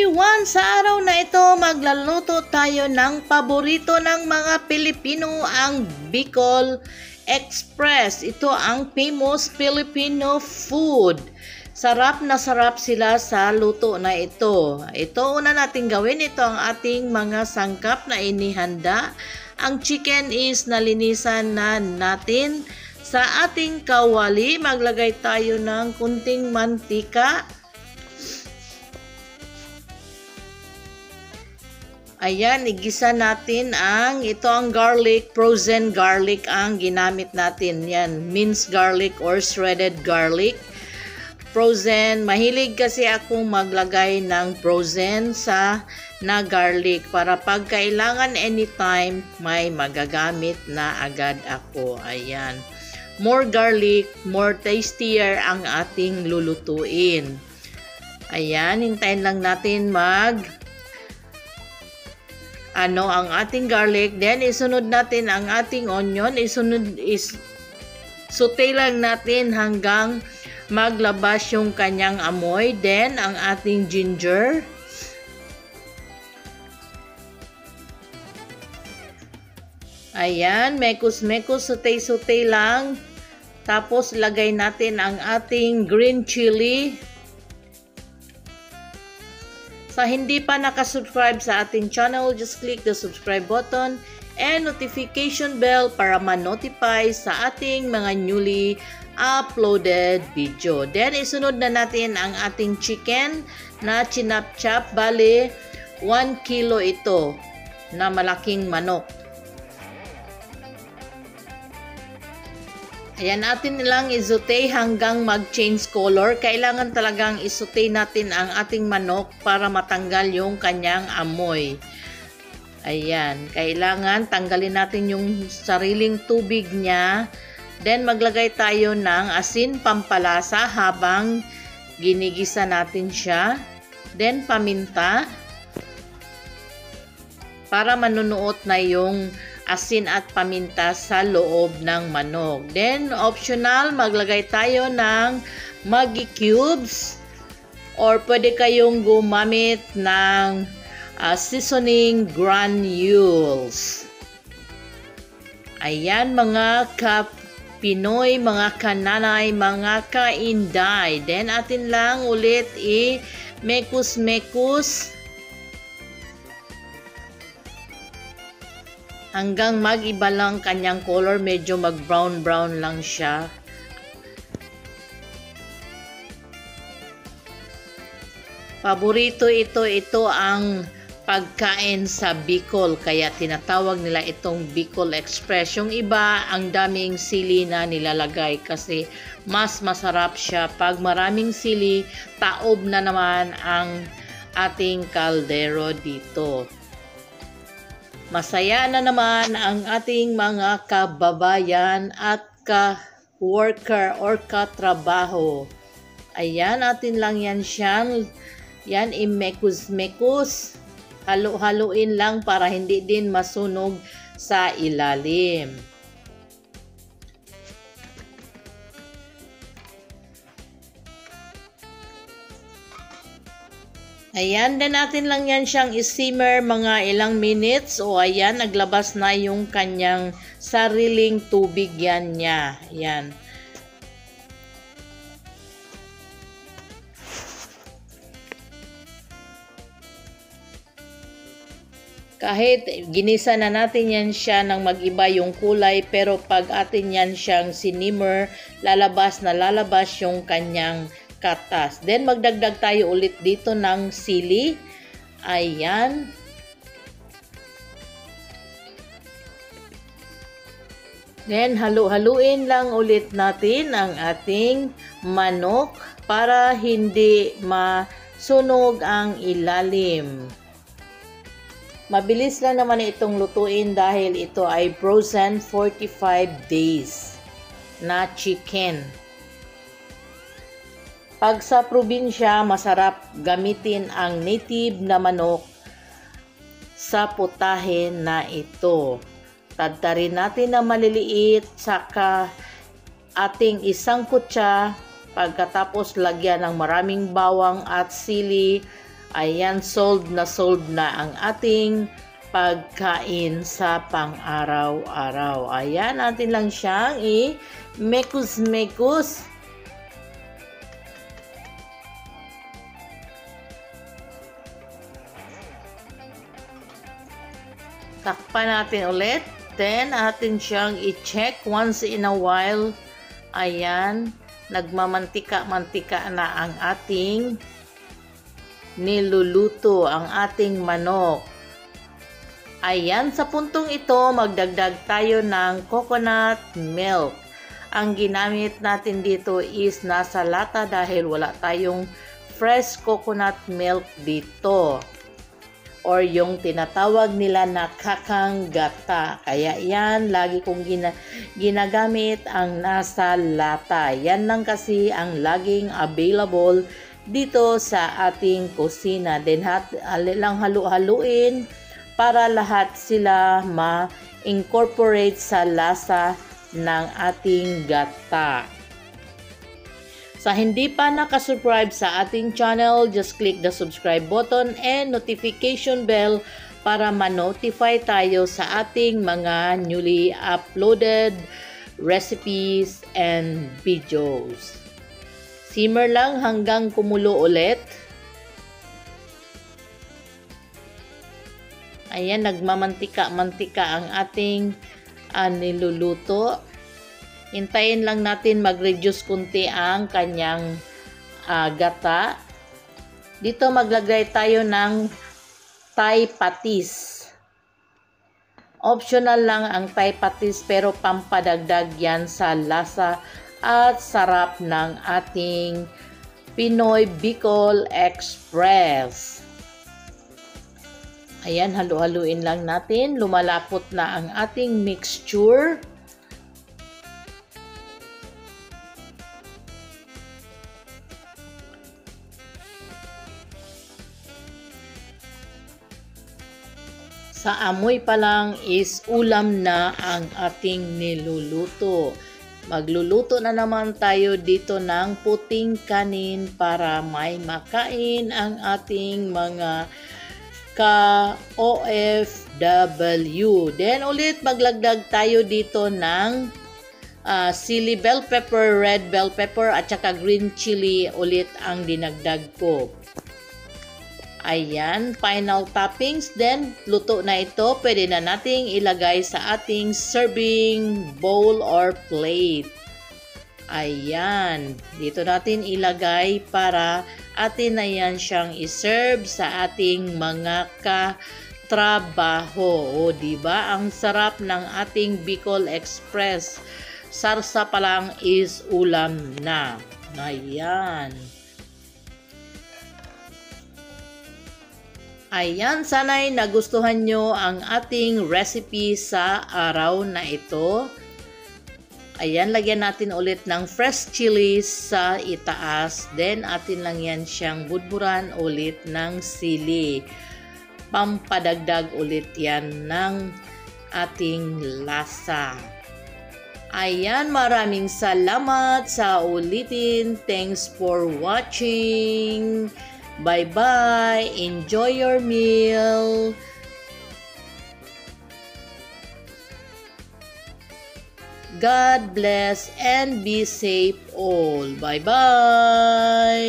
everyone! Sa araw na ito, magluluto tayo ng paborito ng mga Pilipino, ang Bicol Express. Ito ang famous Filipino food. Sarap na sarap sila sa luto na ito. Ito, una natin gawin. Ito ang ating mga sangkap na inihanda. Ang chicken is nalinisan na natin. Sa ating kawali, maglagay tayo ng kunting mantika. Ayan, igisa natin ito ang garlic, frozen garlic ang ginamit natin. Yan, minced garlic or shredded garlic. Frozen, mahilig kasi akong maglagay ng frozen na garlic para pag kailangan anytime, may magagamit na agad ako. Ayan, more garlic, more tastier ang ating lulutuin. Ayan, hintayin lang natin ang ating garlic, then isunod natin ang ating onion, saute lang natin hanggang maglabas yung kanyang amoy, then ang ating ginger, ayan, mekos-mekos, saute lang, tapos lagay natin ang ating green chili. Sa hindi pa nakasubscribe sa ating channel, just click the subscribe button and notification bell para ma-notify sa ating mga newly uploaded video. Then, isunod na natin ang ating chicken na chinap-chop. Bale, 1 kilo ito na malaking manok. Ayan, natin lang isute hanggang mag-change color. Kailangan talagang isute natin ang ating manok para matanggal yung kanyang amoy. Ayan, kailangan tanggalin natin yung sariling tubig niya. Then, maglagay tayo ng asin pampalasa habang ginigisa natin siya. Then, paminta para manunuot na yung asin at paminta sa loob ng manok. Then, optional, maglagay tayo ng Maggi cubes or pwede kayong gumamit ng seasoning granules. Ayan, mga Pinoy, mga kananay, mga kainday. Then, atin lang ulit i-mekus-mekus hanggang mag-iba lang kanyang color, medyo mag-brown-brown lang siya. Paborito ito ang pagkain sa Bicol, kaya tinatawag nila itong Bicol Express. Yung iba, ang daming sili na nilalagay kasi mas masarap siya. Pag maraming sili, taob na naman ang ating kaldero dito. Masaya na naman ang ating mga kababayan at ka-worker or katrabaho. Ayan, atin lang yan siya. Yan, imekus-mekus. Halo-haluin lang para hindi din masunog sa ilalim. Ayan, then natin lang yan siyang i-simmer mga ilang minutes. O ayan, naglabas na yung kanyang sariling tubig yan niya. Ayan. Kahit ginisa na natin yan siya ng mag-iba yung kulay, pero pag atin yan siyang sinimmer, lalabas yung kanyang katas. Then, magdagdag tayo ulit dito ng sili. Ayan. Then, halu-haluin lang ulit natin ang ating manok para hindi masunog ang ilalim. Mabilis lang naman itong lutuin dahil ito ay frozen 45 days na chicken. Pag sa probinsya, masarap gamitin ang native na manok sa putahe na ito. Tadtarin natin na maliliit, saka ating isang kutsa, pagkatapos lagyan ng maraming bawang at sili, Ayan, solved na ang ating pagkain sa pang-araw-araw. Ayan, natin lang siyang i-mekus-mekus. Takpan natin ulit. Then, atin siyang i-check once in a while. Ayan, nagmamantika-mantika na ang ating niluluto, ang ating manok. Ayan, sa puntong ito, magdagdag tayo ng coconut milk. Ang ginamit natin dito is nasa lata dahil wala tayong fresh coconut milk dito. Or yung tinatawag nila na kakanggata. Kaya yan, lagi kong ginagamit ang nasa lata. Yan lang kasi ang laging available dito sa ating kusina. Then lang halu-haluin para lahat sila ma-incorporate sa lasa ng ating gata. Sa hindi pa nakasubscribe sa ating channel, just click the subscribe button and notification bell para ma-notify tayo sa ating mga newly uploaded recipes and videos. Simmer lang hanggang kumulo ulit. Ayan, nagmamantika-mantika ang ating niluluto. Hintayin lang natin mag-reduce kunti ang kanyang gata. Dito maglagay tayo ng Thai patis. Optional lang ang Thai patis pero pampadagdag yan sa lasa at sarap ng ating Pinoy Bicol Express. Ayan, halu-haluin lang natin. Lumalapot na ang ating mixture. Sa amoy pa lang is ulam na ang ating niluluto. Magluluto na naman tayo dito ng puting kanin para may makain ang ating mga ka-OFW. Then ulit maglagdag tayo dito ng sili bell pepper, red bell pepper at saka green chili ulit ang dinagdag ko. Ayan, final toppings. Then, luto na ito. Pwede na nating ilagay sa ating serving bowl or plate. Ayan, dito natin ilagay para atin na yan siyang iserve sa ating mga katrabaho. O, diba? Ang sarap ng ating Bicol Express. Sarsa pa lang is ulam na. Ayan. Ayan, sana'y nagustuhan nyo ang ating recipe sa araw na ito. Ayan, lagyan natin ulit ng fresh chilies sa itaas. Then, atin lang yan siyang budburan ulit ng sili. Pampadagdag ulit yan ng ating lasa. Ayan, maraming salamat sa ulitin. Thanks for watching. Bye-bye. Enjoy your meal. God bless and be safe all. Bye-bye.